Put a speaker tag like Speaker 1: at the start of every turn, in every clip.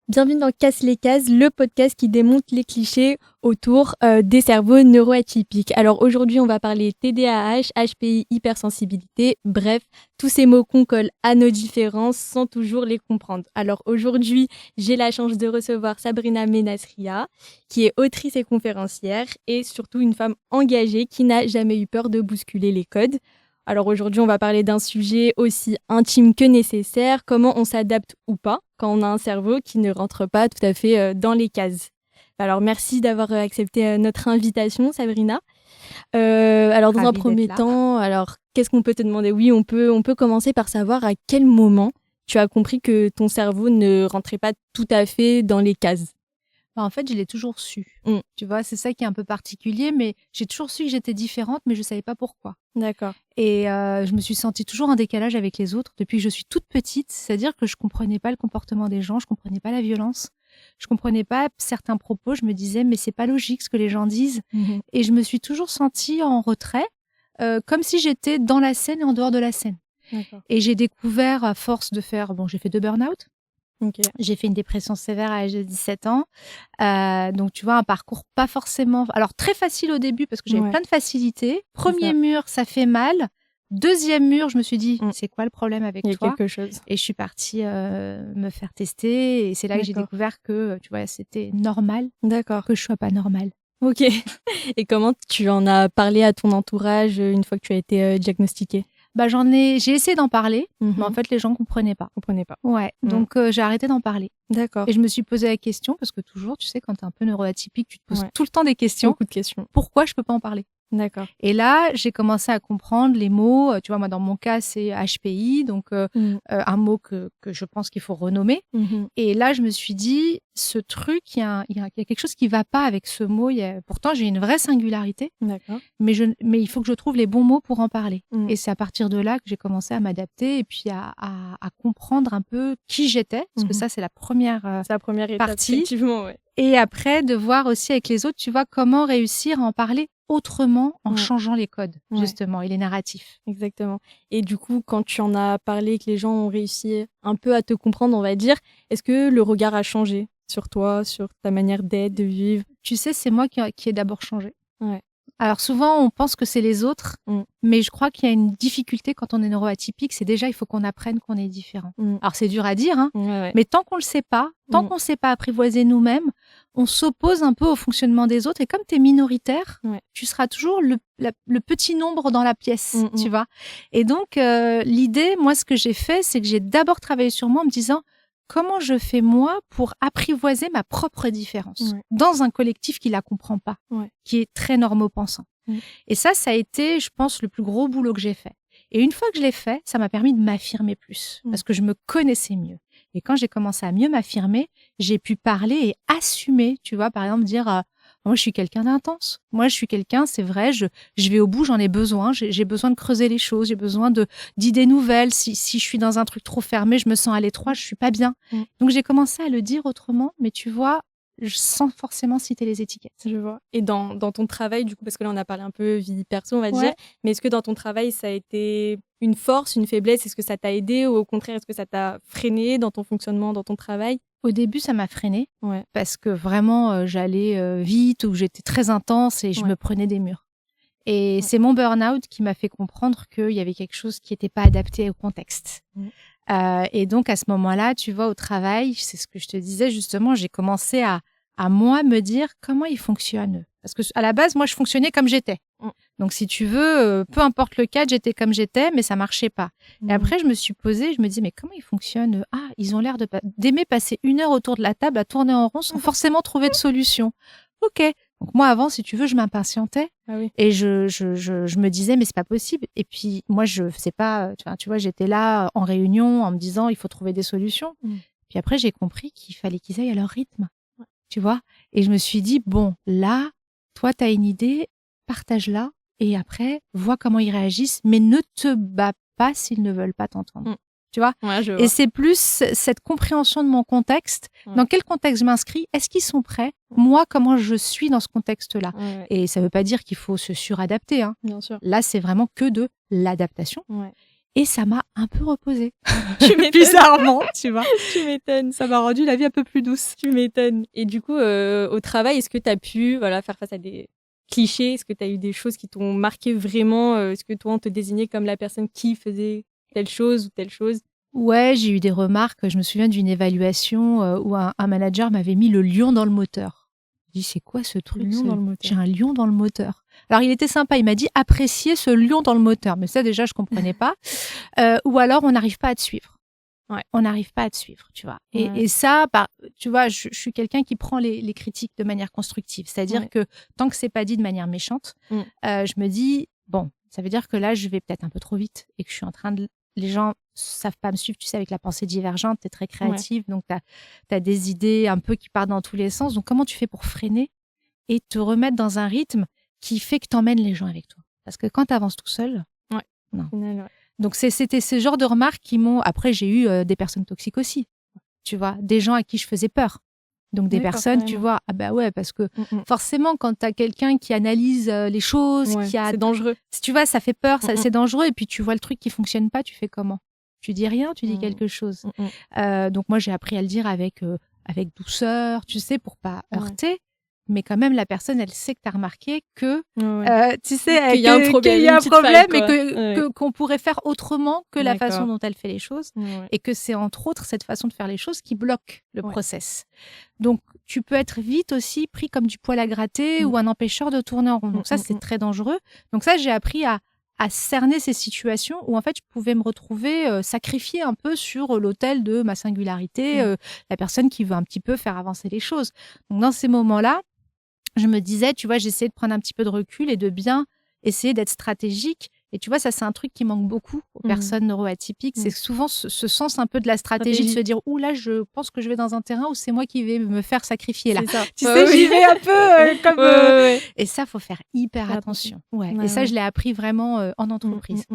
Speaker 1: Bienvenue dans Casse les cases, le podcast qui démonte les clichés autour des cerveaux neuroatypiques. Alors aujourd'hui, on va parler TDAH, HPI, hypersensibilité, bref, tous ces mots qu'on colle à nos différences sans toujours les comprendre. Alors aujourd'hui, j'ai la chance de recevoir Sabrina Ménasria, qui est autrice et conférencière et surtout une femme engagée qui n'a jamais eu peur de bousculer les codes. Alors aujourd'hui, on va parler d'un sujet aussi intime que nécessaire, comment on s'adapte ou pas quand on a un cerveau qui ne rentre pas tout à fait dans les cases. Alors merci d'avoir accepté notre invitation, Sabrina. Alors dans un
Speaker 2: Ravie
Speaker 1: premier
Speaker 2: d'être là.
Speaker 1: temps, qu'est-ce qu'on peut te demander? Oui, on peut commencer par savoir à quel moment tu as compris que ton cerveau ne rentrait pas tout à fait dans les cases.
Speaker 2: En fait, je l'ai toujours su.
Speaker 1: Mm.
Speaker 2: Tu vois, c'est ça qui est un peu particulier, mais j'ai toujours su que j'étais différente, mais je ne savais pas pourquoi.
Speaker 1: D'accord.
Speaker 2: Et je me suis sentie toujours en décalage avec les autres depuis que je suis toute petite, c'est-à-dire que je comprenais pas le comportement des gens, je comprenais pas la violence, je comprenais pas certains propos, je me disais mais c'est pas logique ce que les gens disent,
Speaker 1: Mhm.
Speaker 2: et je me suis toujours sentie en retrait, comme si j'étais dans la scène et en dehors de la scène.
Speaker 1: D'accord.
Speaker 2: Et j'ai découvert à force de faire, j'ai fait 2 burn-out.
Speaker 1: Ok.
Speaker 2: J'ai fait une dépression sévère à l'âge de 17 ans. Donc, tu vois, un parcours pas forcément... Alors, très facile au début parce que j'avais
Speaker 1: Ouais.
Speaker 2: plein de facilités.
Speaker 1: C'est
Speaker 2: Premier
Speaker 1: ça.
Speaker 2: mur, ça fait mal. Deuxième mur, je me suis dit,
Speaker 1: Mm.
Speaker 2: c'est quoi le problème avec
Speaker 1: Il y a
Speaker 2: toi?
Speaker 1: quelque chose.
Speaker 2: Et je suis partie me faire tester. Et c'est là que j'ai
Speaker 1: D'accord.
Speaker 2: découvert que, tu vois, c'était normal
Speaker 1: D'accord.
Speaker 2: que je sois pas normale.
Speaker 1: Ok. Et comment tu en as parlé à ton entourage une fois que tu as été diagnostiquée?
Speaker 2: J'ai essayé d'en parler, mais en fait, les gens comprenaient pas.
Speaker 1: Comprenais pas.
Speaker 2: Ouais, donc j'ai arrêté d'en parler.
Speaker 1: D'accord.
Speaker 2: Et je me suis posé la question, parce que toujours, tu sais, quand tu es un peu neuroatypique, tu te poses
Speaker 1: Ouais.
Speaker 2: tout le temps des questions.
Speaker 1: Beaucoup de questions.
Speaker 2: Pourquoi je peux pas en parler?
Speaker 1: D'accord.
Speaker 2: Et là, j'ai commencé à comprendre les mots. Tu vois, moi, dans mon cas, c'est HPI, donc un mot que je pense qu'il faut renommer.
Speaker 1: Mhm.
Speaker 2: Et là, je me suis dit, ce truc, il y a quelque chose qui va pas avec ce mot. Pourtant, j'ai une vraie singularité,
Speaker 1: D'accord.
Speaker 2: mais il faut que je trouve les bons mots pour en parler.
Speaker 1: Mm.
Speaker 2: Et c'est à partir de là que j'ai commencé à m'adapter et puis à comprendre un peu qui j'étais, parce que ça, c'est la première
Speaker 1: C'est la première étape,
Speaker 2: partie.
Speaker 1: effectivement, ouais.
Speaker 2: Et après, de voir aussi avec les autres, tu vois, comment réussir à en parler autrement en
Speaker 1: Ouais.
Speaker 2: changeant les codes,
Speaker 1: Ouais.
Speaker 2: justement, et les narratifs.
Speaker 1: Exactement. Et du coup, quand tu en as parlé, que les gens ont réussi un peu à te comprendre, on va dire, est-ce que le regard a changé sur toi, sur ta manière d'être, de vivre?
Speaker 2: Tu sais, c'est moi qui ai d'abord changé.
Speaker 1: Ouais.
Speaker 2: Alors souvent, on pense que c'est les autres,
Speaker 1: Mm.
Speaker 2: mais je crois qu'il y a une difficulté quand on est neuroatypique, c'est déjà, il faut qu'on apprenne qu'on est différent.
Speaker 1: Mm.
Speaker 2: Alors c'est dur à dire, hein,
Speaker 1: Ouais.
Speaker 2: mais tant qu'on le sait pas, tant qu'on ne sait pas apprivoiser nous-mêmes, on s'oppose un peu au fonctionnement des autres. Et comme tu es minoritaire, tu seras toujours le petit nombre dans la pièce, tu vois. Et donc, l'idée, moi, ce que j'ai fait, c'est que j'ai d'abord travaillé sur moi en me disant comment je fais moi pour apprivoiser ma propre différence dans un collectif qui la comprend pas, qui est très normopensant. Et ça a été, je pense, le plus gros boulot que j'ai fait. Et une fois que je l'ai fait, ça m'a permis de m'affirmer plus parce que je me connaissais mieux. Et quand j'ai commencé à mieux m'affirmer, j'ai pu parler et assumer, tu vois, par exemple, dire moi, je suis quelqu'un d'intense. Moi, je suis quelqu'un, c'est vrai, je vais au bout, j'en ai besoin. J'ai besoin de creuser les choses, j'ai besoin d'idées nouvelles. Si je suis dans un truc trop fermé, je me sens à l'étroit, je suis pas bien. Donc, j'ai commencé à le dire autrement, mais tu vois, sans forcément citer les étiquettes.
Speaker 1: Je vois. Et dans ton travail, du coup, parce que là, on a parlé un peu vie perso, on va dire, mais est-ce que dans ton travail, ça a été une force, une faiblesse? Est-ce que ça t'a aidé ou au contraire, est-ce que ça t'a freiné dans ton fonctionnement, dans ton travail?
Speaker 2: Au début, ça m'a freinée parce que vraiment, j'allais vite ou j'étais très intense et je me prenais des murs. Et c'est mon burn-out qui m'a fait comprendre qu'il y avait quelque chose qui n'était pas adapté au contexte. Et donc, à ce moment-là, tu vois, au travail, c'est ce que je te disais, justement, j'ai commencé à moi me dire comment ils fonctionnent. Parce que à la base, moi, je fonctionnais comme j'étais. Donc, si tu veux, peu importe le cadre, j'étais comme j'étais, mais ça marchait pas. Et après, je me suis posée, je me dis, mais comment ils fonctionnent? Ah, ils ont l'air d'aimer passer 1 heure autour de la table à tourner en rond sans forcément trouver de solution. Ok. Donc, moi, avant, si tu veux, je m'impatientais. Et je me disais, mais c'est pas possible. Et puis, moi, je sais pas, tu vois, j'étais là en réunion en me disant, il faut trouver des solutions. Puis après, j'ai compris qu'il fallait qu'ils aillent à leur rythme. Tu vois? Et je me suis dit, bon, là, toi, tu as une idée, partage-la. Et après, vois comment ils réagissent, mais ne te bats pas s'ils ne veulent pas t'entendre. Tu vois? Et c'est plus cette compréhension de mon contexte. Dans quel contexte je m'inscris? Est-ce qu'ils sont prêts? Moi, comment je suis dans ce contexte-là? Et ça ne veut pas dire qu'il faut se suradapter. Hein.
Speaker 1: Bien sûr.
Speaker 2: Là, c'est vraiment que de l'adaptation. Et ça m'a un peu reposée.
Speaker 1: Bizarrement,
Speaker 2: tu vois.
Speaker 1: Tu m'étonnes.
Speaker 2: Ça m'a rendu la vie un peu plus douce.
Speaker 1: Tu m'étonnes. Et du coup, au travail, est-ce que tu as pu faire face à des clichés? Est-ce que tu as eu des choses qui t'ont marqué vraiment? Est-ce que toi, on te désignait comme la personne qui faisait telle chose ou telle chose?
Speaker 2: Ouais, j'ai eu des remarques. Je me souviens d'une évaluation où un manager m'avait mis le lion dans le moteur. Je dis, c'est quoi ce truc? J'ai un lion dans le moteur. Alors, il était sympa. Il m'a dit, appréciez ce lion dans le moteur. Mais ça, déjà, je comprenais pas. Ou alors, on n'arrive pas à te suivre.
Speaker 1: Ouais.
Speaker 2: On n'arrive pas à te suivre, tu vois. Et ça, tu vois, je suis quelqu'un qui prend les critiques de manière constructive. C'est-à-dire que tant que c'est pas dit de manière méchante, je me dis, bon, ça veut dire que là, je vais peut-être un peu trop vite et que je suis en train de... Les gens savent pas me suivre, tu sais, avec la pensée divergente, tu es très créative, donc tu as des idées un peu qui partent dans tous les sens. Donc, comment tu fais pour freiner et te remettre dans un rythme qui fait que tu emmènes les gens avec toi? Parce que quand tu avances tout seul, non. Donc, c'était ce genre de remarques qui m'ont... Après, j'ai eu des personnes toxiques aussi, tu vois, des gens à qui je faisais peur. Donc, des personnes, tu vois, ah bah ouais, parce que forcément, quand tu as quelqu'un qui analyse les choses,
Speaker 1: c'est dangereux.
Speaker 2: Tu vois, ça fait peur, c'est dangereux. Et puis, tu vois le truc qui fonctionne pas, tu fais comment? Tu dis rien, tu dis quelque chose. Donc, moi, j'ai appris à le dire avec douceur, tu sais, pour pas heurter. Mais quand même, la personne, elle sait que tu as remarqué que, tu sais,
Speaker 1: qu'il y a un
Speaker 2: problème et qu'on pourrait faire autrement que la façon dont elle fait les choses. Et que c'est entre autres cette façon de faire les choses qui bloque le process. Donc, tu peux être vite aussi pris comme du poil à gratter ou un empêcheur de tourner en rond. Donc ça, c'est très dangereux. Donc ça, j'ai appris à cerner ces situations où en fait je pouvais me retrouver sacrifiée un peu sur l'autel de ma singularité, la personne qui veut un petit peu faire avancer les choses. Donc dans ces moments-là, je me disais, tu vois, j'essayais de prendre un petit peu de recul et de bien essayer d'être stratégique. Et tu vois, ça, c'est un truc qui manque beaucoup aux personnes neuroatypiques. C'est souvent ce sens un peu de la stratégie, de se dire, ouh là, je pense que je vais dans un terrain où c'est moi qui vais me faire sacrifier là. Tu sais, j'y vais un peu comme... Et ça, faut faire hyper attention. Et ça, je l'ai appris vraiment en entreprise.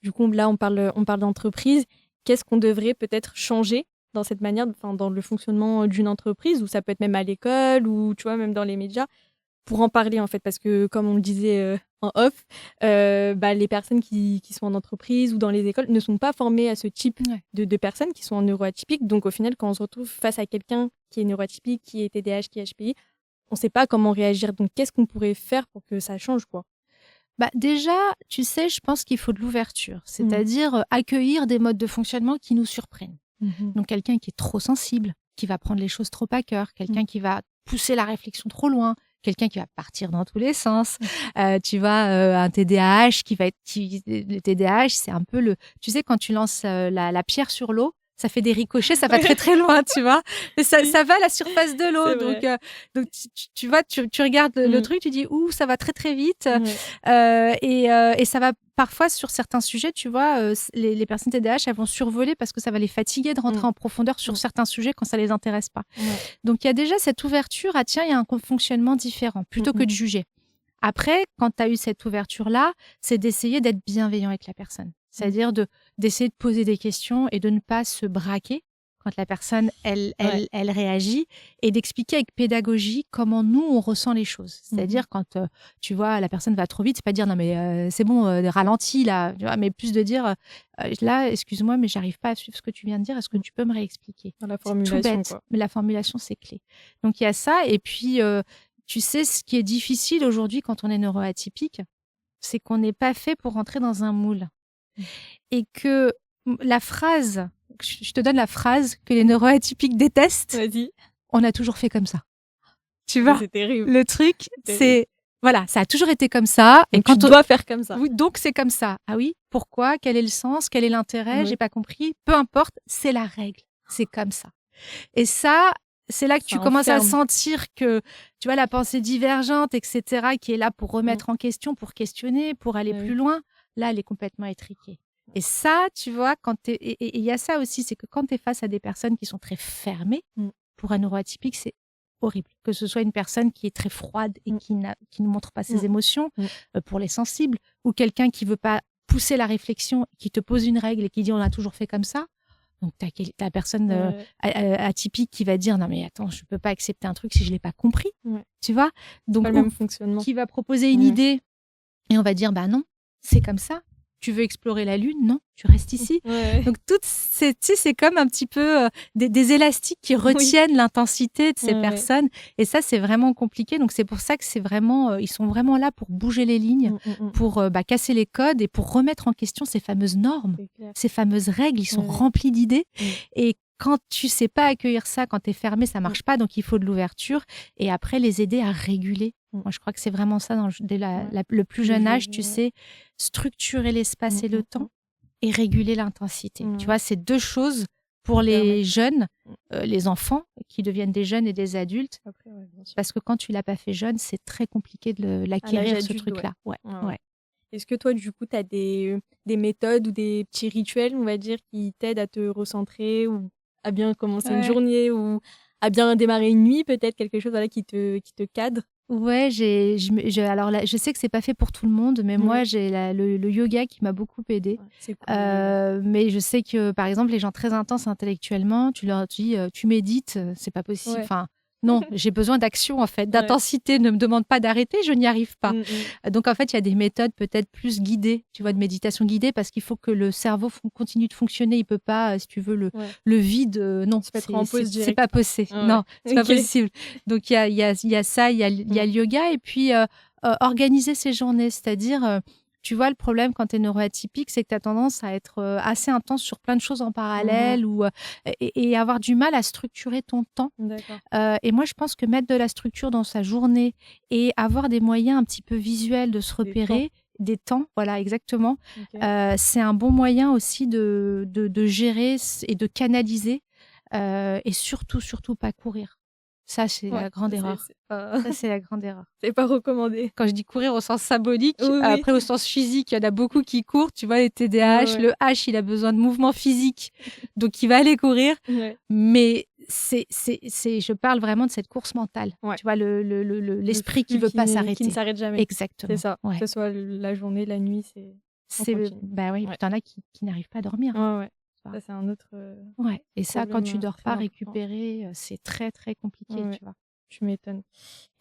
Speaker 1: Du coup, là, on parle d'entreprise. Qu'est-ce qu'on devrait peut-être changer dans cette manière, dans le fonctionnement d'une entreprise, ou ça peut être même à l'école, ou tu vois, même dans les médias, pour en parler en fait, parce que comme on le disait en off, les personnes qui sont en entreprise ou dans les écoles ne sont pas formées à ce type de personnes qui sont neuroatypiques. Donc au final, quand on se retrouve face à quelqu'un qui est neuroatypique, qui est TDAH, qui est HPI, on ne sait pas comment réagir. Donc qu'est-ce qu'on pourrait faire pour que ça change, quoi?
Speaker 2: Déjà, tu sais, je pense qu'il faut de l'ouverture, c'est-à-dire accueillir des modes de fonctionnement qui nous surprennent. Donc quelqu'un qui est trop sensible, qui va prendre les choses trop à cœur, quelqu'un qui va pousser la réflexion trop loin, quelqu'un qui va partir dans tous les sens. Tu vois, un TDAH le TDAH, c'est un peu tu sais, quand tu lances la pierre sur l'eau, ça fait des ricochets, ça va très très loin, tu vois. Et ça va à la surface de l'eau. Donc tu vois, tu regardes le truc, tu dis ouh, ça va très très vite. Et ça va parfois sur certains sujets, tu vois, les personnes TDAH, elles vont survoler parce que ça va les fatiguer de rentrer en profondeur sur certains sujets quand ça les intéresse pas. Donc il y a déjà cette ouverture à tiens, il y a un fonctionnement différent plutôt que de juger. Après, quand tu as eu cette ouverture-là, c'est d'essayer d'être bienveillant avec la personne. C'est-à-dire d'essayer de poser des questions et de ne pas se braquer quand la personne, elle réagit, et d'expliquer avec pédagogie comment nous, on ressent les choses. C'est-à-dire quand, tu vois, la personne va trop vite, c'est pas dire « non mais c'est bon, ralentis là », tu vois, mais plus de dire « là, excuse-moi, mais j'arrive pas à suivre ce que tu viens de dire, est-ce que tu peux me réexpliquer ?»
Speaker 1: La formulation,
Speaker 2: c'est tout bête,
Speaker 1: quoi.
Speaker 2: Mais la formulation, c'est clé. Donc il y a ça, et puis tu sais, ce qui est difficile aujourd'hui quand on est neuroatypique, c'est qu'on n'est pas fait pour rentrer dans un moule. Et que la phrase, je te donne la phrase que les neuroatypiques détestent.
Speaker 1: Vas-y.
Speaker 2: On a toujours fait comme ça. Tu vois,
Speaker 1: c'est terrible.
Speaker 2: Le truc, c'est voilà, ça a toujours été comme ça.
Speaker 1: Donc tu dois faire comme ça.
Speaker 2: Oui, donc c'est comme ça. Ah oui, pourquoi? Quel est le sens? Quel est l'intérêt? J'ai pas compris. Peu importe, c'est la règle. C'est comme ça. Et ça, c'est là que tu commences à sentir que, tu vois, la pensée divergente, etc., qui est là pour remettre en question, pour questionner, pour aller plus loin, là, elle est complètement étriquée. Et ça, tu vois, et il y a ça aussi, c'est que quand tu es face à des personnes qui sont très fermées, pour un neuroatypique, c'est horrible. Que ce soit une personne qui est très froide et qui ne montre pas ses émotions, pour les sensibles, ou quelqu'un qui veut pas pousser la réflexion, qui te pose une règle et qui dit on a toujours fait comme ça. Donc, tu as la personne atypique qui va dire non mais attends, je peux pas accepter un truc si je l'ai pas compris. Tu vois, donc
Speaker 1: pas le même fonctionnement.
Speaker 2: Qui va proposer une idée et on va dire bah non, c'est comme ça. Tu veux explorer la Lune? Non, tu restes ici.
Speaker 1: Ouais.
Speaker 2: Donc, c'est comme un petit peu des élastiques qui retiennent l'intensité de ces personnes. Et ça, c'est vraiment compliqué. Donc, c'est pour ça que c'est vraiment, ils sont vraiment là pour bouger les lignes, pour casser les codes et pour remettre en question ces fameuses normes, ces fameuses règles. Ils sont remplis d'idées. Et quand tu sais pas accueillir ça, quand tu es fermé, ça marche pas. Donc, il faut de l'ouverture. Et après, les aider à réguler. Moi, je crois que c'est vraiment ça dès le plus jeune âge, tu sais, structurer l'espace et le temps et réguler l'intensité. Tu vois, c'est 2 choses pour les jeunes, les enfants qui deviennent des jeunes et des adultes.
Speaker 1: Après,
Speaker 2: parce que quand tu l'as pas fait jeune, c'est très compliqué de l'acquérir, ce truc-là. Ouais.
Speaker 1: Est-ce que toi, du coup, tu as des méthodes ou des petits rituels, on va dire, qui t'aident à te recentrer ou à bien commencer une journée ou à bien démarrer une nuit, peut-être quelque chose qui te cadre?
Speaker 2: Ouais, alors là, je sais que c'est pas fait pour tout le monde, mais moi, j'ai le yoga qui m'a beaucoup aidée.
Speaker 1: Ouais, c'est cool.
Speaker 2: Mais je sais que, par exemple, les gens très intenses intellectuellement, tu leur dis, tu médites, c'est pas possible.
Speaker 1: Ouais.
Speaker 2: Enfin, non, j'ai besoin d'action, en fait, d'intensité. Ne me demande pas d'arrêter, je n'y arrive pas. Donc, en fait, il y a des méthodes peut-être plus guidées, tu vois, de méditation guidée, parce qu'il faut que le cerveau continue de fonctionner. Il peut pas, si tu veux, le vide, non, c'est pas possible. Non, c'est pas possible. Donc, il y a ça, il y a le yoga, et puis organiser ses journées, c'est-à-dire... tu vois, le problème quand tu es neuroatypique, c'est que tu as tendance à être assez intense sur plein de choses en parallèle et avoir du mal à structurer ton temps. Et moi, je pense que mettre de la structure dans sa journée et avoir des moyens un petit peu visuels de se repérer, des temps, voilà, exactement, c'est un bon moyen aussi de gérer et de canaliser et surtout pas courir. Ça, c'est la grande erreur. Ça, c'est la grande erreur.
Speaker 1: C'est pas recommandé.
Speaker 2: Quand je dis courir au sens symbolique, après au sens physique, il y en a beaucoup qui courent. Tu vois, les TDAH, le H, il a besoin de mouvement physique. Donc, il va aller courir. Mais je parle vraiment de cette course mentale. Tu vois, l'esprit qui veut pas s'arrêter.
Speaker 1: Qui ne s'arrête jamais.
Speaker 2: Exactement.
Speaker 1: C'est ça. Que ce soit la journée, la nuit,
Speaker 2: Bah oui, t'en as qui n'arrivent pas à dormir.
Speaker 1: Ça, c'est un autre.
Speaker 2: Et ça, quand tu dors pas récupérer, c'est très, très compliqué, tu vois.
Speaker 1: Tu m'étonnes.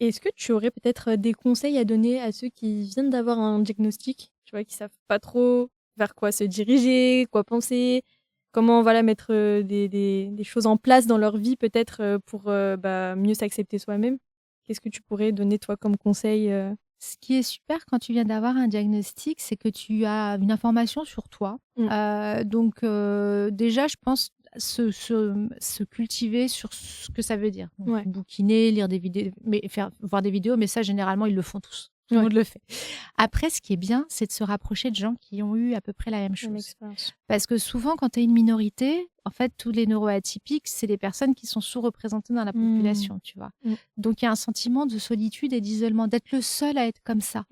Speaker 1: Est-ce que tu aurais peut-être des conseils à donner à ceux qui viennent d'avoir un diagnostic, tu vois, qui savent pas trop vers quoi se diriger, quoi penser, comment mettre des choses en place dans leur vie peut-être pour mieux s'accepter soi-même? Qu'est-ce que tu pourrais donner toi comme conseil?
Speaker 2: Ce qui est super quand tu viens d'avoir un diagnostic, c'est que tu as une information sur toi. Donc déjà, je pense se cultiver sur ce que ça veut dire. Donc, bouquiner, lire des vidéos, voir des vidéos, mais ça, généralement, ils le font tous. Tout le monde le fait. Après, ce qui est bien, c'est de se rapprocher de gens qui ont eu à peu près la même chose. Parce que souvent, quand tu es une minorité, en fait, tous les neuroatypiques, c'est des personnes qui sont sous-représentées dans la population, tu vois. Donc, il y a un sentiment de solitude et d'isolement, d'être le seul à être comme ça.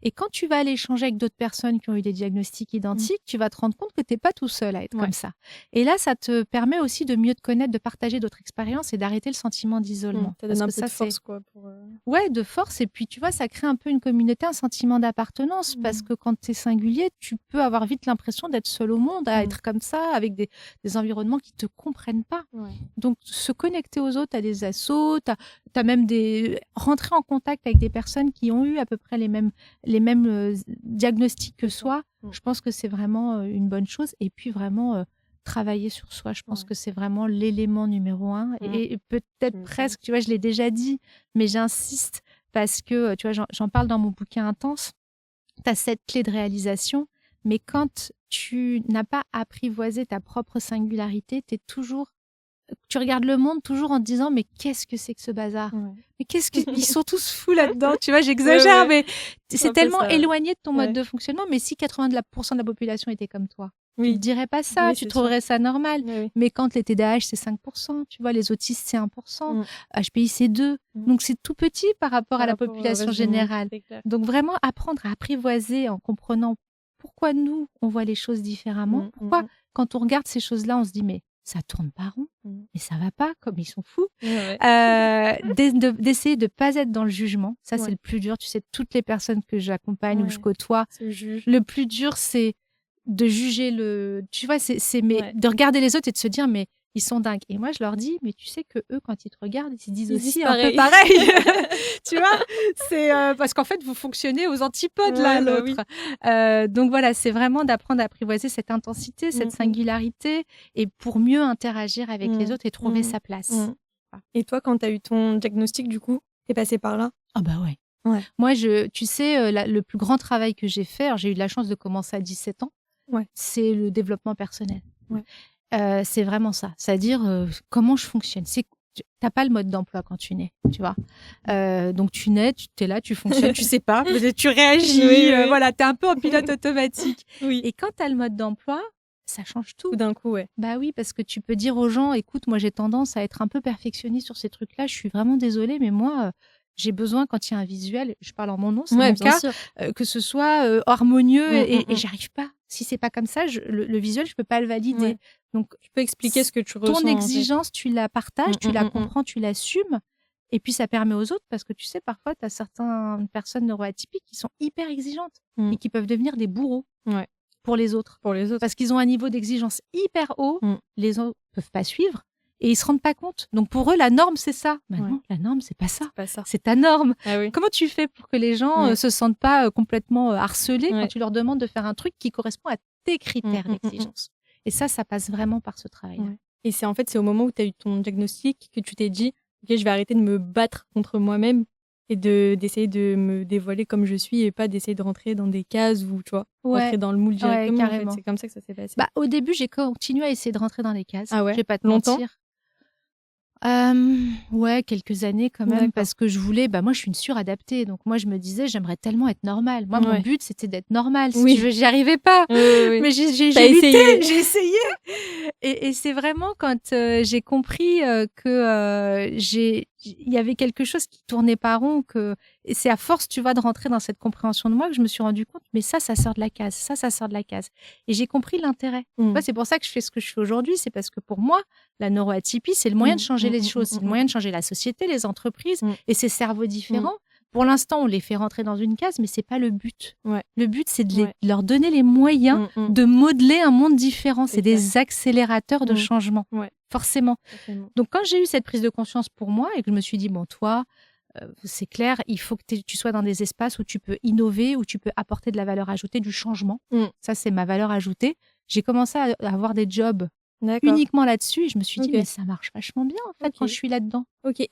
Speaker 2: Et quand tu vas aller échanger avec d'autres personnes qui ont eu des diagnostics identiques, tu vas te rendre compte que tu n'es pas tout seul à être comme ça. Et là, ça te permet aussi de mieux te connaître, de partager d'autres expériences et d'arrêter le sentiment d'isolement.
Speaker 1: Ça donne un peu de force, quoi.
Speaker 2: Ouais, de force. Et puis, tu vois, ça crée un peu une communauté, un sentiment d'appartenance. Parce que quand tu es singulier, tu peux avoir vite l'impression d'être seul au monde, à être comme ça, avec des environnements qui te comprennent pas. Donc, se connecter aux autres, à des assos, t'as même rentrer en contact avec des personnes qui ont eu à peu près les mêmes diagnostics que soi. Je pense que c'est vraiment une bonne chose. Et puis, vraiment travailler sur soi. Je pense que c'est vraiment l'élément numéro 1. Et peut-être presque, tu vois, je l'ai déjà dit, mais j'insiste parce que, tu vois, j'en parle dans mon bouquin Intense. Tu as cette clé de réalisation, mais quand tu n'as pas apprivoisé ta propre singularité, tu regardes le monde toujours en te disant mais qu'est-ce que c'est que ce bazar ? Mais ils sont tous fous là-dedans, tu vois, j'exagère, mais c'est tellement éloigné de ton mode de fonctionnement. Mais si 80% de la population était comme toi, tu ne dirais pas ça, tu trouverais ça normal. Mais quand les TDAH, c'est 5%, tu vois, les autistes, c'est 1%, HPI, c'est 2%. Donc, c'est tout petit par rapport à la population générale. Donc, vraiment apprendre à apprivoiser en comprenant pourquoi nous, on voit les choses différemment. Pourquoi, quand on regarde ces choses-là, on se dit, mais ça tourne pas rond, mais ça va pas, comme ils sont fous. D'essayer de pas être dans le jugement, ça c'est le plus dur. Tu sais, toutes les personnes que j'accompagne ou que je côtoie, le plus dur c'est de juger tu vois, de regarder les autres et de se dire mais ils sont dingues. Et moi, je leur dis, mais tu sais que eux, quand ils te regardent, ils se disent
Speaker 1: Ils
Speaker 2: aussi
Speaker 1: disent
Speaker 2: un peu pareil. Tu vois, c'est parce qu'en fait, vous fonctionnez aux antipodes l'un l'autre. Donc voilà, c'est vraiment d'apprendre à apprivoiser cette intensité, cette singularité, et pour mieux interagir avec les autres et trouver sa place.
Speaker 1: Et toi, quand tu as eu ton diagnostic, du coup, t'es passée par là?
Speaker 2: Ah bah ouais. Moi, tu sais, le plus grand travail que j'ai fait, alors j'ai eu de la chance de commencer à 17 ans, c'est le développement personnel. C'est vraiment ça. C'est-à-dire comment je fonctionne. T'as pas le mode d'emploi quand tu nais, tu vois. Donc tu nais, tu es là, tu fonctionnes, tu sais pas, peut-être tu réagis, voilà, t'es un peu en pilote automatique. Et quand t'as le mode d'emploi, ça change tout.
Speaker 1: Tout d'un coup,
Speaker 2: Bah oui, parce que tu peux dire aux gens, écoute, moi j'ai tendance à être un peu perfectionniste sur ces trucs-là, je suis vraiment désolée, mais moi, j'ai besoin, quand il y a un visuel, je parle en mon nom, c'est mon cas, que ce soit harmonieux et j'arrive pas. Si c'est pas comme ça, le visuel, je peux pas le valider. Donc,
Speaker 1: tu peux expliquer ce que tu ressens.
Speaker 2: Ton exigence, tu la partages, tu la comprends, tu l'assumes. Et puis, ça permet aux autres, parce que tu sais, parfois, tu as certaines personnes neuroatypiques qui sont hyper exigeantes et qui peuvent devenir des bourreaux pour les autres. Parce qu'ils ont un niveau d'exigence hyper haut, les autres peuvent pas suivre. Et ils se rendent pas compte. Donc pour eux, la norme, c'est ça. Maintenant, la norme, c'est pas ça. C'est ta norme. Comment tu fais pour que les gens se sentent pas complètement harcelés quand tu leur demandes de faire un truc qui correspond à tes critères d'exigence? Et ça passe vraiment par ce travail-là.
Speaker 1: Et c'est au moment où tu as eu ton diagnostic que tu t'es dit, ok, je vais arrêter de me battre contre moi-même et d'essayer de me dévoiler comme je suis et pas d'essayer de rentrer dans des cases ou, tu vois, rentrer dans le moule directement.
Speaker 2: Carrément.
Speaker 1: C'est comme ça que ça s'est passé.
Speaker 2: Au début, j'ai continué à essayer de rentrer dans les cases.
Speaker 1: Ah ouais?
Speaker 2: Je vais pas te
Speaker 1: Longtemps?
Speaker 2: mentir. Quelques années quand même, parce que je voulais, moi je suis une suradaptée, donc moi je me disais j'aimerais tellement être normale. Moi mon but c'était d'être normale, si tu veux, j'y arrivais pas. Mais j'ai lutté, j'ai essayé. Et c'est vraiment quand j'ai compris que il y avait quelque chose qui tournait pas rond, et c'est à force, tu vois, de rentrer dans cette compréhension de moi que je me suis rendu compte, mais ça sort de la case, ça sort de la case. Et j'ai compris l'intérêt. C'est pour ça que je fais ce que je fais aujourd'hui, c'est parce que pour moi, la neuroatypie, c'est le moyen de changer les choses, c'est le moyen de changer la société, les entreprises et ces cerveaux différents. Pour l'instant, on les fait rentrer dans une case, mais c'est pas le but. Le but, c'est de leur donner les moyens de modeler un monde différent. C'est des accélérateurs de changement, forcément. Donc, quand j'ai eu cette prise de conscience pour moi et que je me suis dit, bon, toi, c'est clair, il faut que tu sois dans des espaces où tu peux innover, où tu peux apporter de la valeur ajoutée, du changement. Ça, c'est ma valeur ajoutée. J'ai commencé à avoir des jobs uniquement là-dessus et je me suis dit, mais ça marche vachement bien, en fait, quand je suis là-dedans.
Speaker 1: Et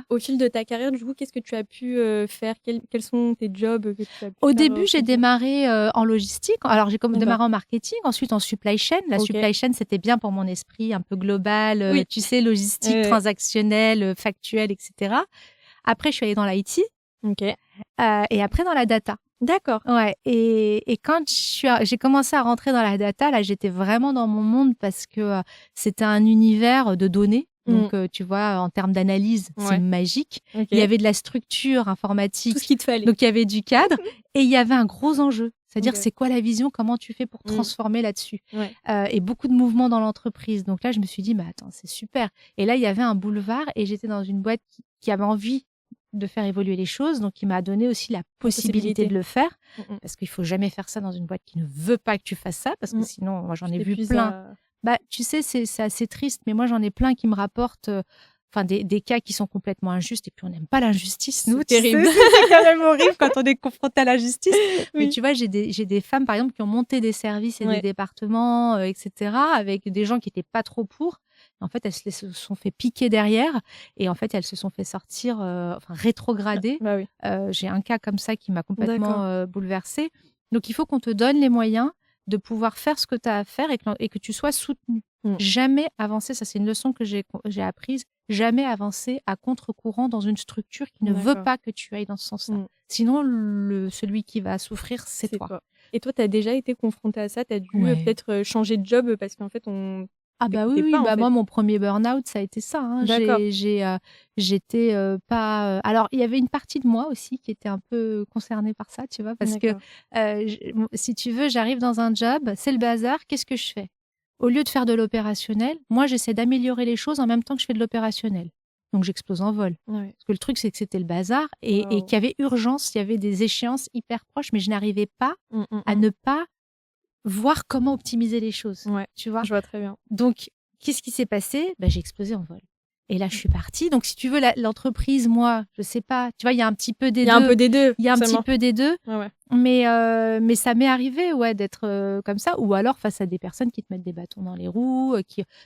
Speaker 1: au fil de ta carrière, du coup, qu'est-ce que tu as pu faire? Quels sont tes jobs que tu as pu
Speaker 2: Au début, j'ai démarré en logistique. Alors, j'ai démarré en marketing, ensuite en supply chain. La supply chain, c'était bien pour mon esprit un peu global, tu sais, logistique, transactionnelle, factuelle, etc. Après, je suis allée dans l'IT. Et après, dans la data.
Speaker 1: D'accord.
Speaker 2: Et quand j'ai commencé à rentrer dans la data, là, j'étais vraiment dans mon monde parce que c'était un univers de données. Donc, tu vois, en termes d'analyse, c'est magique. Il y avait de la structure informatique.
Speaker 1: Tout ce qu'il te fallait.
Speaker 2: Donc, il y avait du cadre et il y avait un gros enjeu. C'est-à-dire, c'est quoi la vision? Comment tu fais pour transformer là-dessus? Et beaucoup de mouvements dans l'entreprise. Donc là, je me suis dit, attends, c'est super. Et là, il y avait un boulevard et j'étais dans une boîte qui avait envie de faire évoluer les choses, donc il m'a donné aussi la possibilité de le faire, parce qu'il faut jamais faire ça dans une boîte qui ne veut pas que tu fasses ça, parce que sinon, moi j'en ai vu plein. Tu sais, c'est assez triste, mais moi j'en ai plein qui me rapportent des cas qui sont complètement injustes, et puis on n'aime pas l'injustice, nous.
Speaker 1: C'est terrible.
Speaker 2: C'est quand même horrible quand on est confronté à l'injustice. Mais tu vois, j'ai des femmes, par exemple, qui ont monté des services et des départements, etc., avec des gens qui n'étaient pas trop pour. En fait, elles se sont fait piquer derrière et en fait, elles se sont fait sortir, rétrograder. J'ai un cas comme ça qui m'a complètement bouleversée. Donc, il faut qu'on te donne les moyens de pouvoir faire ce que tu as à faire et que tu sois soutenu. Jamais avancer, ça c'est une leçon que j'ai apprise, jamais avancer à contre-courant dans une structure qui ne veut pas que tu ailles dans ce sens-là. Sinon, celui qui va souffrir, c'est toi.
Speaker 1: Et toi, tu as déjà été confrontée à ça? Tu as dû peut-être changer de job parce qu'en fait,
Speaker 2: oui. Moi, mon premier burn-out, ça a été ça. Hein. J'étais pas. Alors, il y avait une partie de moi aussi qui était un peu concernée par ça, tu vois, parce que si tu veux, j'arrive dans un job, c'est le bazar. Qu'est-ce que je fais? Au lieu de faire de l'opérationnel, moi, j'essaie d'améliorer les choses en même temps que je fais de l'opérationnel. Donc, j'explose en vol. Parce que le truc, c'est que c'était le bazar et qu'il y avait urgence, il y avait des échéances hyper proches, mais je n'arrivais pas à ne pas voir comment optimiser les choses.
Speaker 1: Tu vois, je vois très bien.
Speaker 2: Donc, qu'est-ce qui s'est passé? J'ai explosé en vol. Et là, je suis partie. Donc, si tu veux, l'entreprise, moi, je sais pas. Tu vois, il y a un petit peu des deux.
Speaker 1: Il y a un peu des deux.
Speaker 2: Il y a un petit peu des deux.
Speaker 1: Ouais.
Speaker 2: Mais ça m'est arrivé, d'être comme ça. Ou alors face à des personnes qui te mettent des bâtons dans les roues.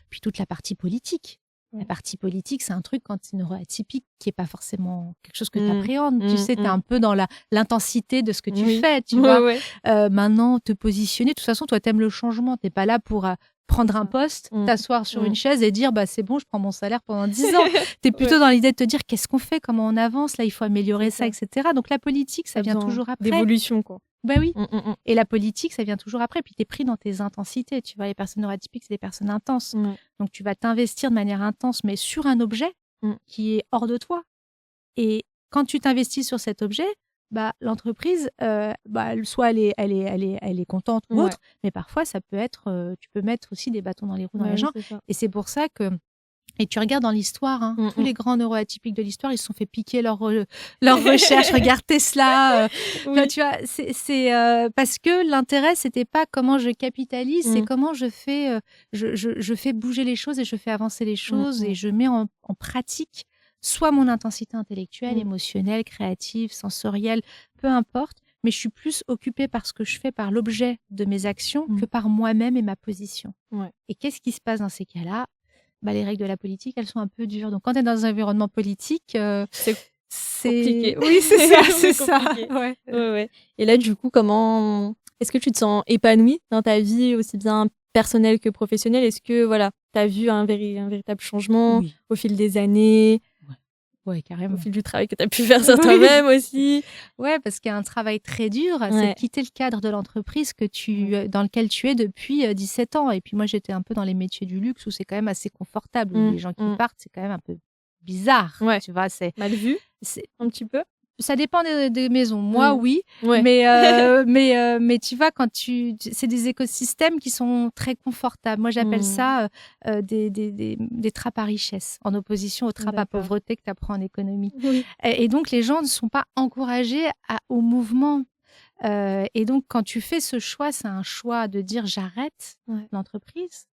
Speaker 2: Puis toute la partie politique. La partie politique, c'est un truc quand c'est neuroatypique qui est pas forcément quelque chose que tu appréhendes. Tu sais, tu es un peu dans l'intensité de ce que tu fais, tu vois. Maintenant, te positionner. De toute façon, toi, t'aimes le changement. T'es pas là pour prendre un poste, t'asseoir sur une chaise et dire c'est bon, je prends mon salaire pendant 10 ans. T'es plutôt dans l'idée de te dire qu'est-ce qu'on fait, comment on avance, là, il faut améliorer ça, etc. Donc la politique, ça vient toujours après.
Speaker 1: D'évolution, quoi.
Speaker 2: Oui. Et la politique, ça vient toujours après. Puis t'es pris dans tes intensités. Tu vois, les personnes neuroatypiques, c'est des personnes intenses. Donc tu vas t'investir de manière intense, mais sur un objet qui est hors de toi. Et quand tu t'investis sur cet objet, l'entreprise, soit elle est contente ou autre, mais parfois ça peut être, tu peux mettre aussi des bâtons dans les roues dans les gens. Et c'est pour ça que, et tu regardes dans l'histoire, tous les grands neuroatypiques de l'histoire, ils se sont fait piquer leur recherche. Regarde Tesla. Tu vois, c'est parce que l'intérêt, c'était pas comment je capitalise, c'est comment je fais, je fais bouger les choses et je fais avancer les choses et je mets en pratique soit mon intensité intellectuelle, émotionnelle, créative, sensorielle, peu importe, mais je suis plus occupée par ce que je fais, par l'objet de mes actions que par moi-même et ma position. Et qu'est-ce qui se passe dans ces cas-là? Les règles de la politique, elles sont un peu dures. Donc, quand tu es dans un environnement politique,
Speaker 1: c'est compliqué.
Speaker 2: Oui, c'est ça, c'est ça.
Speaker 1: Ouais. Et là, du coup, comment est-ce que tu te sens épanouie dans ta vie, aussi bien personnelle que professionnelle? Est-ce que tu as vu un véritable changement au fil des années?
Speaker 2: Ouais, carrément.
Speaker 1: Au fil du travail que tu as pu faire sur toi-même aussi.
Speaker 2: Ouais, parce qu'il y a un travail très dur, c'est de quitter le cadre de l'entreprise dans lequel tu es depuis 17 ans. Et puis moi, j'étais un peu dans les métiers du luxe où c'est quand même assez confortable. Les gens qui partent, c'est quand même un peu bizarre. Tu vois, c'est
Speaker 1: mal vu, un petit peu.
Speaker 2: Ça dépend des maisons. Moi, oui. Mais tu vois, c'est des écosystèmes qui sont très confortables. Moi, j'appelle ça des trappes à richesse, en opposition aux trappes à pauvreté que tu apprends en économie. Et donc, les gens ne sont pas encouragés au mouvement. Et donc, quand tu fais ce choix, c'est un choix de dire j'arrête l'entreprise.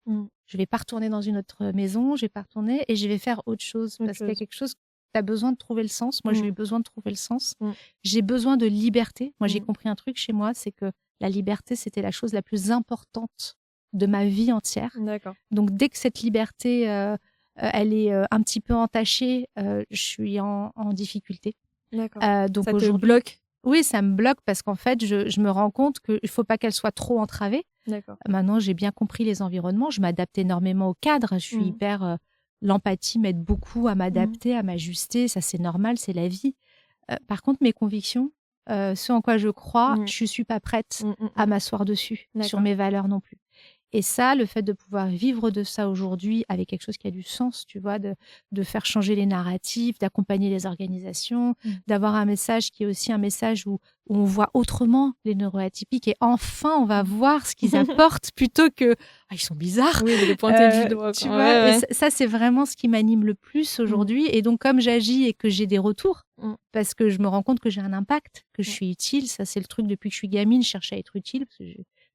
Speaker 2: Je vais pas retourner dans une autre maison, je vais pas retourner et je vais faire autre chose parce qu'il y a quelque chose. Tu as besoin de trouver le sens. Moi, j'ai eu besoin de trouver le sens. J'ai besoin de liberté. Moi, j'ai compris un truc chez moi, c'est que la liberté, c'était la chose la plus importante de ma vie entière.
Speaker 1: D'accord.
Speaker 2: Donc, dès que cette liberté, elle est un petit peu entachée, je suis en difficulté.
Speaker 1: D'accord.
Speaker 2: Donc
Speaker 1: ça te bloque?
Speaker 2: Oui, ça me bloque parce qu'en fait, je me rends compte qu'il ne faut pas qu'elle soit trop entravée.
Speaker 1: D'accord.
Speaker 2: Maintenant, j'ai bien compris les environnements. Je m'adapte énormément au cadre. Je suis hyper... L'empathie m'aide beaucoup à m'adapter, à m'ajuster. Ça, c'est normal, c'est la vie. Par contre, mes convictions, ce en quoi je crois, je ne suis pas prête à m'asseoir dessus, sur mes valeurs non plus. Et ça, le fait de pouvoir vivre de ça aujourd'hui avec quelque chose qui a du sens, tu vois, de faire changer les narratifs, d'accompagner les organisations, d'avoir un message qui est aussi un message où on voit autrement les neuroatypiques et enfin on va voir ce qu'ils apportent plutôt que ils sont bizarres.
Speaker 1: Oui, de les pointer du doigt.
Speaker 2: Tu vois, et ça, c'est vraiment ce qui m'anime le plus aujourd'hui. Et donc, comme j'agis et que j'ai des retours, parce que je me rends compte que j'ai un impact, que je suis utile, ça, c'est le truc depuis que je suis gamine, je cherche à être utile parce que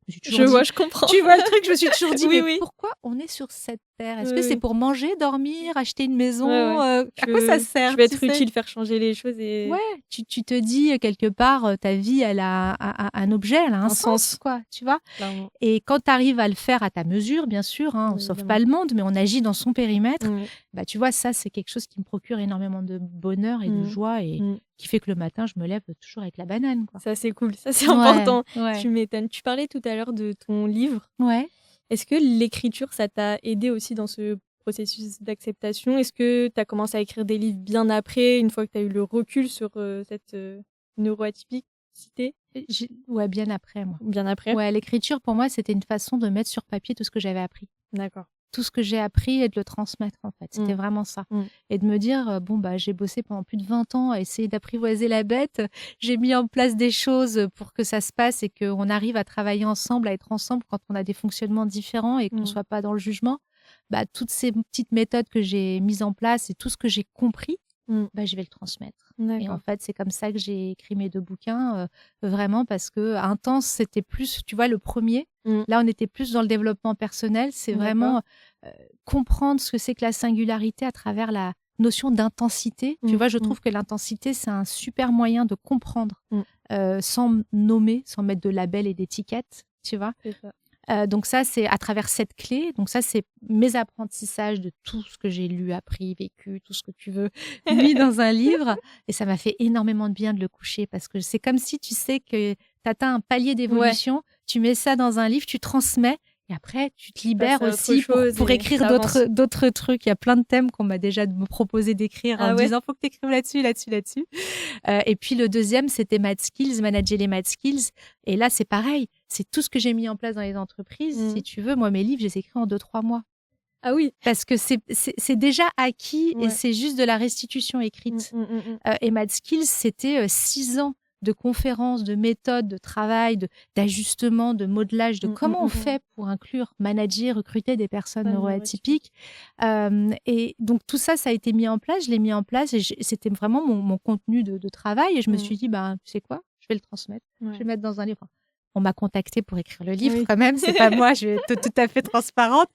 Speaker 1: je comprends.
Speaker 2: Tu vois le truc, je me suis toujours dit,
Speaker 1: mais
Speaker 2: pourquoi on est sur cette terre? Est-ce que c'est pour manger, dormir, acheter une maison? À quoi ça sert?
Speaker 1: Je vais être utile, faire changer les choses. Et...
Speaker 2: Ouais, tu te dis quelque part, ta vie, elle a un objet, elle a un sens, quoi, tu vois.
Speaker 1: Clairement.
Speaker 2: Et quand tu arrives à le faire à ta mesure, bien sûr, on ne sauve pas le monde, mais on agit dans son périmètre, tu vois, ça, c'est quelque chose qui me procure énormément de bonheur et de joie et qui fait que le matin, je me lève toujours avec la banane, quoi.
Speaker 1: Ça, c'est cool. Ça, c'est important. Tu m'étonnes. Tu parlais tout à l'heure de ton livre.
Speaker 2: Ouais.
Speaker 1: Est-ce que l'écriture, ça t'a aidé aussi dans ce processus d'acceptation? Est-ce que tu as commencé à écrire des livres bien après, une fois que tu as eu le recul sur cette neuroatypicité?
Speaker 2: Ouais, bien après, moi.
Speaker 1: Bien après?
Speaker 2: Ouais, l'écriture, pour moi, c'était une façon de mettre sur papier tout ce que j'avais appris.
Speaker 1: D'accord.
Speaker 2: Tout ce que j'ai appris et de le transmettre, en fait. C'était vraiment ça. Et de me dire, j'ai bossé pendant plus de 20 ans à essayer d'apprivoiser la bête. J'ai mis en place des choses pour que ça se passe et qu'on arrive à travailler ensemble, à être ensemble quand on a des fonctionnements différents et qu'on ne soit pas dans le jugement. Toutes ces petites méthodes que j'ai mises en place et tout ce que j'ai compris, je vais le transmettre. Et en fait, c'est comme ça que j'ai écrit mes 2 bouquins, vraiment parce que Intense, c'était plus, tu vois, le premier. Là, on était plus dans le développement personnel. C'est vraiment comprendre ce que c'est que la singularité à travers la notion d'intensité. Tu vois, je trouve que l'intensité, c'est un super moyen de comprendre sans nommer, sans mettre de label et d'étiquette, tu vois.
Speaker 1: C'est ça.
Speaker 2: Donc ça, c'est à travers cette clé. Donc ça, c'est mes apprentissages de tout ce que j'ai lu, appris, vécu, tout ce que tu veux, mis dans un livre. Et ça m'a fait énormément de bien de le coucher parce que c'est comme si tu sais que tu atteins un palier d'évolution, tu mets ça dans un livre, tu transmets. Et après, tu te libères aussi pour écrire d'autres trucs. Il y a plein de thèmes qu'on m'a déjà proposé d'écrire en me disant faut que tu écrives là-dessus, là-dessus, là-dessus. Et puis le deuxième, c'était Mad Skills, manager les Mad Skills. Et là, c'est pareil. C'est tout ce que j'ai mis en place dans les entreprises. Si tu veux, moi, mes livres, je les écris en 2-3 mois.
Speaker 1: Ah oui.
Speaker 2: Parce que c'est déjà acquis et c'est juste de la restitution écrite. Et Mad Skills, c'était 6 ans de conférences, de méthodes, de travail, d'ajustement, de modelage, de comment on fait pour inclure, manager, recruter des personnes neuroatypiques. Et donc, tout ça, ça a été mis en place. Je l'ai mis en place et c'était vraiment mon contenu de travail. Et je me suis dit, bah, tu sais quoi, je vais le transmettre. Je vais le mettre dans un livre. On m'a contacté pour écrire le livre quand même. C'est pas moi, je vais être tout à fait transparente.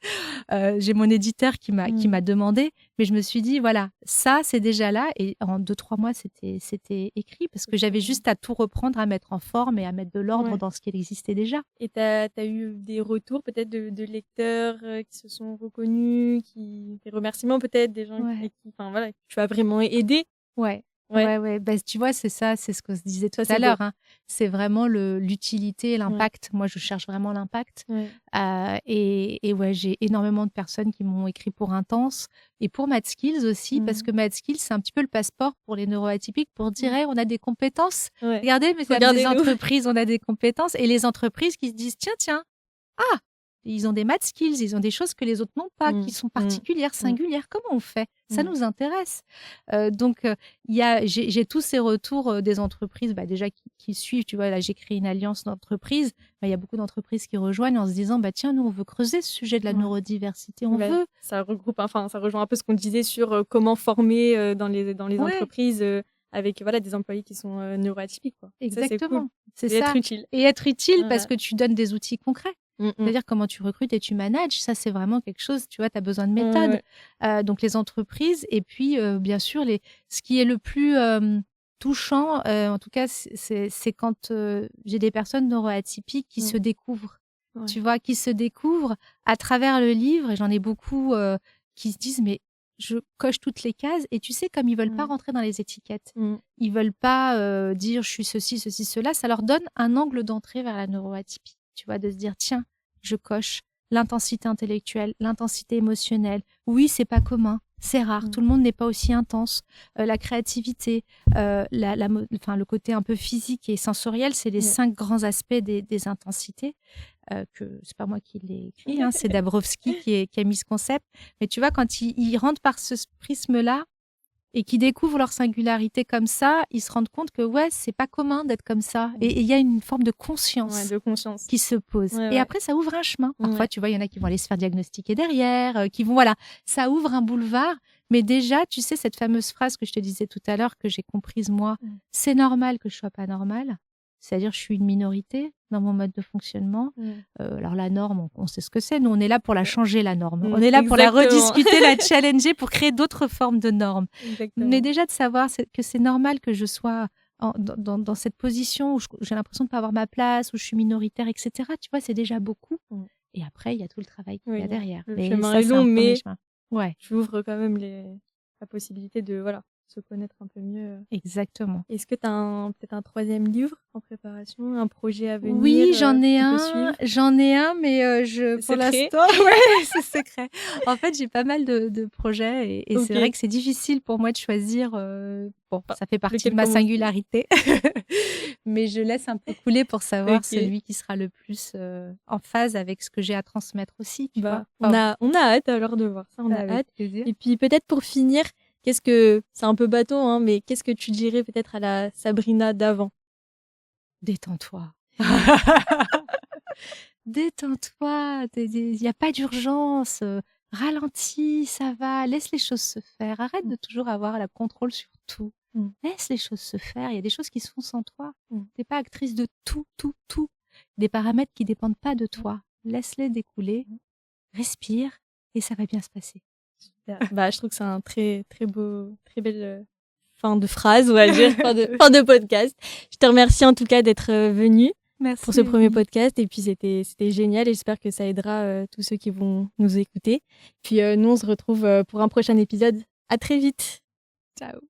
Speaker 2: J'ai mon éditeur qui m'a demandé, mais je me suis dit voilà, ça c'est déjà là et en 2-3 mois c'était écrit parce que j'avais juste à tout reprendre, à mettre en forme et à mettre de l'ordre dans ce qui existait déjà.
Speaker 1: Et t'as eu des retours peut-être de lecteurs qui se sont reconnus, des remerciements peut-être des gens qui enfin voilà, tu as vraiment aidé.
Speaker 2: Ouais. Bah, tu vois, c'est ça, c'est ce qu'on se disait tout à l'heure. Hein. C'est vraiment l'utilité et l'impact. Moi, je cherche vraiment l'impact. Et ouais, j'ai énormément de personnes qui m'ont écrit pour Intense et pour Mad Skills aussi, parce que Mad Skills, c'est un petit peu le passeport pour les neuroatypiques pour dire hey, on a des compétences. Regardez, mais des entreprises, on a des compétences. Et les entreprises qui se disent tiens, ils ont des Mad Skills, ils ont des choses que les autres n'ont pas, qui sont particulières, singulières. Comment on fait? Ça nous intéresse. Donc, j'ai tous ces retours des entreprises déjà qui suivent. Tu vois, là, j'ai créé une alliance d'entreprises. Il y a beaucoup d'entreprises qui rejoignent en se disant, tiens, nous, on veut creuser ce sujet de la neurodiversité. On veut.
Speaker 1: Ça regroupe, ça rejoint un peu ce qu'on disait sur comment former dans les entreprises avec des employés qui sont neuroatypiques. Quoi.
Speaker 2: Exactement.
Speaker 1: C'est ça. Être utile.
Speaker 2: Et être utile parce que tu donnes des outils concrets. C'est-à-dire comment tu recrutes et tu manages, ça c'est vraiment quelque chose, tu vois, tu as besoin de méthode. Donc les entreprises et puis bien sûr ce qui est le plus touchant, en tout cas c'est quand j'ai des personnes neuroatypiques qui se découvrent, tu vois, qui se découvrent à travers le livre et j'en ai beaucoup qui se disent mais je coche toutes les cases et tu sais comme ils veulent pas rentrer dans les étiquettes, ils veulent pas dire je suis ceci, cela, ça leur donne un angle d'entrée vers la neuroatypie. Tu vois, de se dire, tiens, je coche l'intensité intellectuelle, l'intensité émotionnelle. Oui, c'est pas commun, c'est rare. Tout le monde n'est pas aussi intense. La créativité, le côté un peu physique et sensoriel, c'est les 5 grands aspects des intensités. Que c'est pas moi qui l'ai écrit, hein, c'est Dabrowski qui a mis ce concept. Mais tu vois, quand ils rentrent par ce prisme-là, et qui découvrent leur singularité comme ça, ils se rendent compte que c'est pas commun d'être comme ça. Et il y a une forme de conscience qui se pose. Et après, ça ouvre un chemin. Parfois, tu vois, il y en a qui vont aller se faire diagnostiquer derrière, ça ouvre un boulevard. Mais déjà, tu sais, cette fameuse phrase que je te disais tout à l'heure, que j'ai comprise moi, c'est normal que je sois pas normale. C'est-à-dire, je suis une minorité dans mon mode de fonctionnement. Alors, la norme, on sait ce que c'est. Nous, on est là pour la changer, la norme. On est là pour la rediscuter, la challenger, pour créer d'autres formes de normes. Mais déjà, de savoir que c'est normal que je sois dans cette position où j'ai l'impression de ne pas avoir ma place, où je suis minoritaire, etc. Tu vois, c'est déjà beaucoup. Et après, il y a tout le travail qu'il y a derrière.
Speaker 1: Le chemin est long, mais
Speaker 2: tu
Speaker 1: ouvres quand même la possibilité de... se connaître un peu mieux.
Speaker 2: Exactement.
Speaker 1: Est-ce que tu as peut-être un 3e livre en préparation, un projet à venir?
Speaker 2: Oui, j'en ai un, mais pour l'instant, c'est secret. En fait, j'ai pas mal de projets et c'est vrai que c'est difficile pour moi de choisir. Ça fait partie de ma singularité, mais je laisse un peu couler pour savoir celui qui sera le plus en phase avec ce que j'ai à transmettre aussi. Tu vois.
Speaker 1: On a hâte alors de voir ça. On a hâte.
Speaker 2: Plaisir.
Speaker 1: Et puis peut-être pour finir. C'est un peu bateau, hein, mais qu'est-ce que tu dirais peut-être à la Sabrina d'avant?
Speaker 2: Détends-toi. Détends-toi. Il n'y a pas d'urgence. Ralentis, ça va. Laisse les choses se faire. Arrête de toujours avoir le contrôle sur tout. Laisse les choses se faire. Il y a des choses qui se font sans toi. Tu n'es pas actrice de tout. Des paramètres qui ne dépendent pas de toi. Laisse-les découler. Respire. et ça va bien se passer.
Speaker 1: Bah, je trouve que c'est un très, très beau, très belle fin de phrase, on va dire, fin de podcast. Je te remercie en tout cas d'être venue pour ce premier podcast. Et puis, c'était génial et j'espère que ça aidera tous ceux qui vont nous écouter. Puis, nous, on se retrouve pour un prochain épisode. À très vite.
Speaker 2: Ciao.